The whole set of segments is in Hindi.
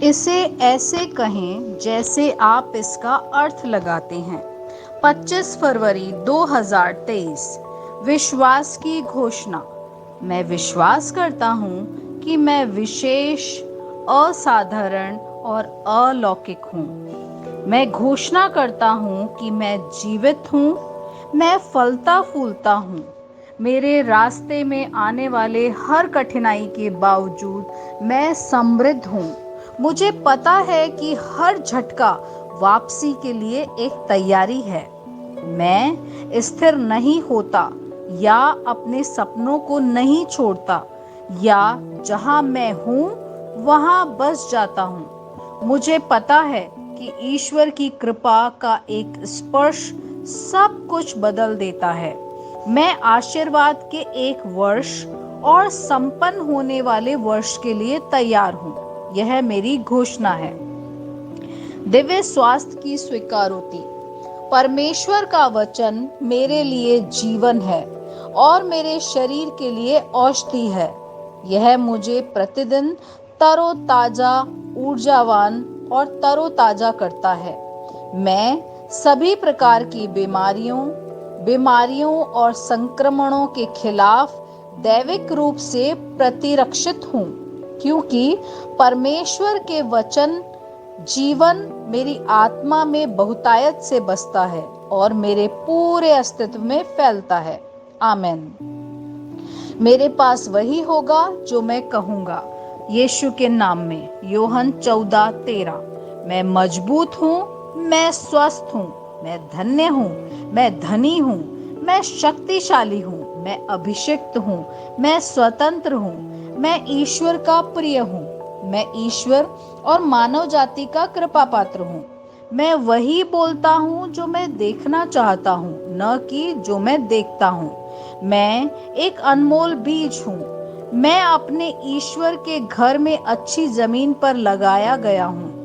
इसे ऐसे कहें जैसे आप इसका अर्थ लगाते हैं। 25 फरवरी 2023। विश्वास की घोषणा। मैं विश्वास करता हूँ कि मैं विशेष, असाधारण और अलौकिक हूँ। मैं घोषणा करता हूँ कि मैं जीवित हूँ, मैं फलता फूलता हूँ। मेरे रास्ते में आने वाले हर कठिनाई के बावजूद मैं समृद्ध हूँ। मुझे पता है कि हर झटका वापसी के लिए एक तैयारी है। मैं स्थिर नहीं होता या अपने सपनों को नहीं छोड़ता या जहां मैं हूं वहां बस जाता हूं। मुझे पता है कि ईश्वर की कृपा का एक स्पर्श सब कुछ बदल देता है। मैं आशीर्वाद के एक वर्ष और संपन्न होने वाले वर्ष के लिए तैयार हूं। यह मेरी घोषणा है। दिव्य स्वास्थ्य की स्वीकारोति। परमेश्वर का वचन मेरे लिए जीवन है और मेरे शरीर के लिए औषधि है। यह मुझे प्रतिदिन तरोताजा, ऊर्जावान और तरोताजा करता है। मैं सभी प्रकार की बीमारियों और संक्रमणों के खिलाफ दैविक रूप से प्रतिरक्षित हूँ, क्योंकि परमेश्वर के वचन जीवन मेरी आत्मा में बहुतायत से बसता है और मेरे पूरे अस्तित्व में फैलता है। आमेन। मेरे पास वही होगा जो मैं कहूँगा, यीशु के नाम में। योहन 14:13। मैं मजबूत हूँ, मैं स्वस्थ हूँ, मैं धन्य हूँ, मैं धनी हूँ, मैं शक्तिशाली हूँ, मैं अभिषिक्त हूँ, मैं स्वतंत्र हूँ, मैं ईश्वर का प्रिय हूँ, मैं ईश्वर और मानव जाति का कृपा पात्र हूँ। मैं वही बोलता हूँ जो मैं देखना चाहता हूँ, न कि जो मैं देखता हूँ। मैं एक अनमोल बीज हूँ। मैं अपने ईश्वर के घर में अच्छी जमीन पर लगाया गया हूँ।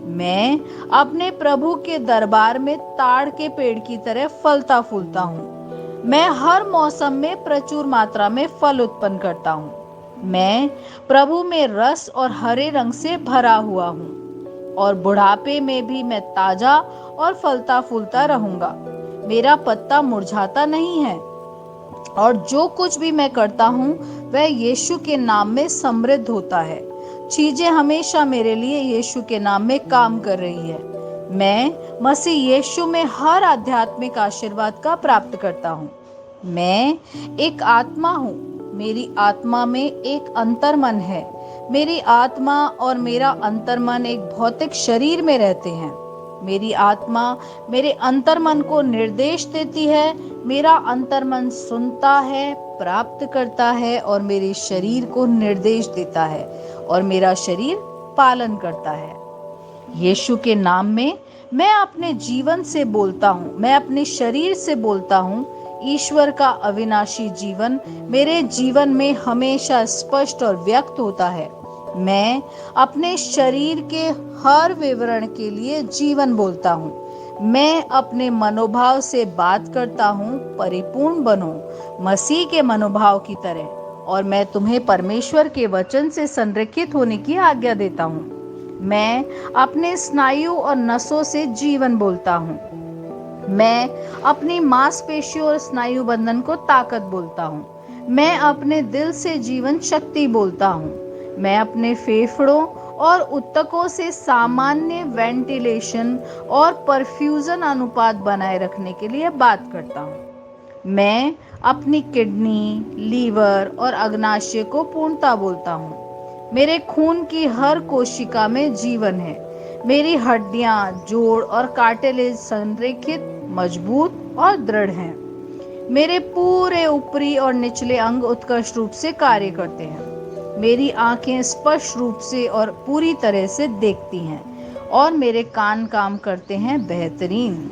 मैं अपने प्रभु के दरबार में ताड़ के पेड़ की तरह फलता फूलता हूँ। मैं हर मौसम में प्रचुर मात्रा में फल उत्पन्न करता हूँ। मैं प्रभु में रस और हरे रंग से भरा हुआ हूँ और बुढ़ापे में भी मैं ताजा और फलता फूलता रहूंगा। मेरा पत्ता मुरझाता नहीं है और जो कुछ भी मैं करता हूँ वह यीशु के नाम में समृद्ध होता है। चीजें हमेशा मेरे लिए यीशु के नाम में काम कर रही है। मैं मसीह यीशु में हर आध्यात्मिक आशीर्वाद का प्राप्त करता हूँ। मैं एक आत्मा हूँ। मेरी आत्मा में एक अंतर्मन है। मेरी आत्मा और मेरा अंतर्मन एक भौतिक शरीर में रहते हैं। मेरी आत्मा मेरे अंतर्मन को निर्देश देती है। मेरा अंतर्मन सुनता है, प्राप्त करता है और मेरे शरीर को निर्देश देता है और मेरा शरीर पालन करता है। यीशु के नाम में मैं अपने जीवन से बोलता हूँ, मैं अपने शरीर से बोलता हूँ। ईश्वर का अविनाशी जीवन मेरे जीवन में हमेशा स्पष्ट और व्यक्त होता है। मैं अपने शरीर के हर विवरण के लिए जीवन बोलता हूँ। मैं अपने मनोभाव से बात करता हूँ, परिपूर्ण बनो मसीह के मनोभाव की तरह। और मैं तुम्हें परमेश्वर के वचन से संरेखित होने की आज्ञा देता हूँ। मैं अपने स्नायु और नसों से जीवन बोलता हूँ। मैं अपनी मांसपेशियों और स्नायु बंधन को ताकत बोलता हूँ। मैं अपने दिल से जीवन शक्ति बोलता हूँ। मैं अपने फेफड़ों और ऊतकों से सामान्य वेंटिलेशन और परफ्यूजन अनुपात बनाए रखने के लिए बात करता हूँ। मैं अपनी किडनी, लीवर और अग्नाशय को पूर्णता बोलता हूँ। मेरे खून की हर कोशिका में जीवन है। मेरी हड्डियां, जोड़ और कार्टिलेज संरेखित, मजबूत और दृढ़ हैं। मेरे पूरे ऊपरी और निचले अंग उत्कृष्ट रूप से कार्य करते हैं। मेरी आंखें स्पष्ट रूप से और पूरी तरह से देखती हैं और मेरे कान काम करते हैं बेहतरीन।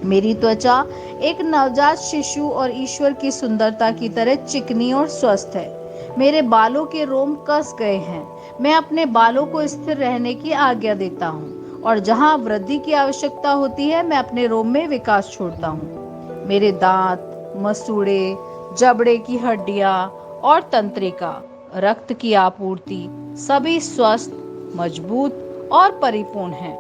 मेरी त्वचा एक नवजात शिशु और ईश्वर की सुंदरता की तरह चिकनी और स्वस्थ है। मेरे बालों के रोम कस गए हैं। मैं अपने बालों को स्थिर रहने की आज्ञा देता हूँ और जहाँ वृद्धि की आवश्यकता होती है मैं अपने रोम में विकास छोड़ता हूँ। मेरे दांत, मसूड़े, जबड़े की हड्डियाँ और तंत्रिका, रक्त की आपूर्ति सभी स्वस्थ मजबूत और परिपूर्ण है।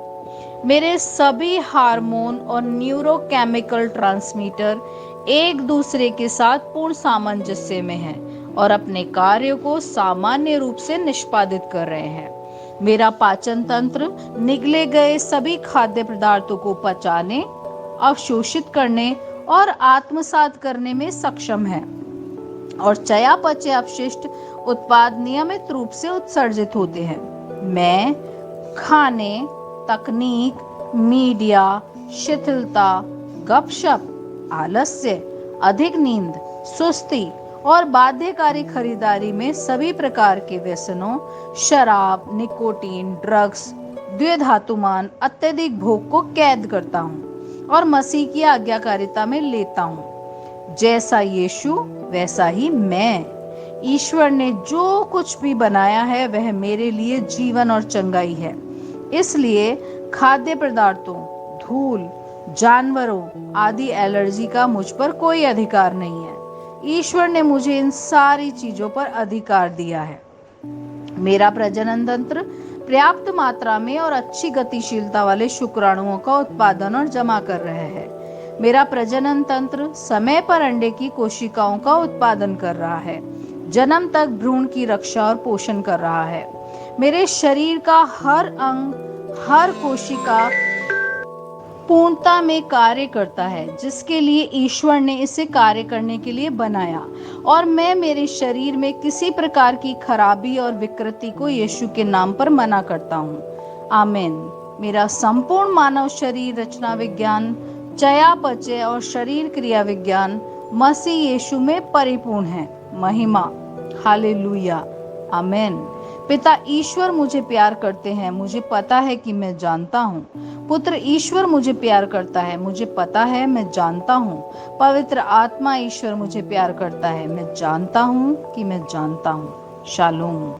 मेरे सभी हार्मोन और न्यूरोकेमिकल ट्रांसमीटर एक दूसरे के साथ पूर्ण सामंजस्य में हैं और अपने कार्यों को सामान्य रूप से निष्पादित कर रहे हैं। मेरा पाचन तंत्र निगले गए सभी खाद्य पदार्थों को पचाने, अवशोषित करने और आत्मसात करने में सक्षम है और चयापचय अपशिष्ट उत्पाद नियमित रूप से उत्सर्जित होते हैं। मैं खाने, तकनीक, मीडिया, शिथिलता, गपशप, आलस्य, अधिक नींद, सुस्ती और बाध्यकारी खरीदारी में सभी प्रकार के व्यसनों, शराब, निकोटीन, ड्रग्स, द्विधातुमान, अत्यधिक भोग को कैद करता हूँ और मसीह की आज्ञाकारिता में लेता हूँ। जैसा यीशु वैसा ही मैं। ईश्वर ने जो कुछ भी बनाया है वह मेरे लिए जीवन और चंगाई है। इसलिए खाद्य पदार्थों, धूल, जानवरों आदि एलर्जी का मुझ पर कोई अधिकार नहीं है। ईश्वर ने मुझे इन सारी चीजों पर अधिकार दिया है। मेरा प्रजनन तंत्र पर्याप्त मात्रा में और अच्छी गतिशीलता वाले शुक्राणुओं का उत्पादन और जमा कर रहा है। मेरा प्रजनन तंत्र समय पर अंडे की कोशिकाओं का उत्पादन कर रहा है, जन्म तक भ्रूण की रक्षा और पोषण कर रहा है। मेरे शरीर का हर अंग, हर कोशिका पूर्णता में कार्य करता है जिसके लिए ईश्वर ने इसे कार्य करने के लिए बनाया, और मैं मेरे शरीर में किसी प्रकार की खराबी और विकृति को यीशु के नाम पर मना करता हूँ। आमीन। मेरा संपूर्ण मानव शरीर रचना विज्ञान, चयापचय और शरीर क्रिया विज्ञान मसीह यीशु में परिपूर्ण है। महिमा, हालेलुया, आमीन। पिता ईश्वर मुझे प्यार करते हैं, मुझे पता है कि मैं जानता हूँ। पुत्र ईश्वर मुझे प्यार करता है, मुझे पता है, मैं जानता हूँ। पवित्र आत्मा ईश्वर मुझे प्यार करता है, मैं जानता हूँ कि मैं जानता हूँ। शालोम।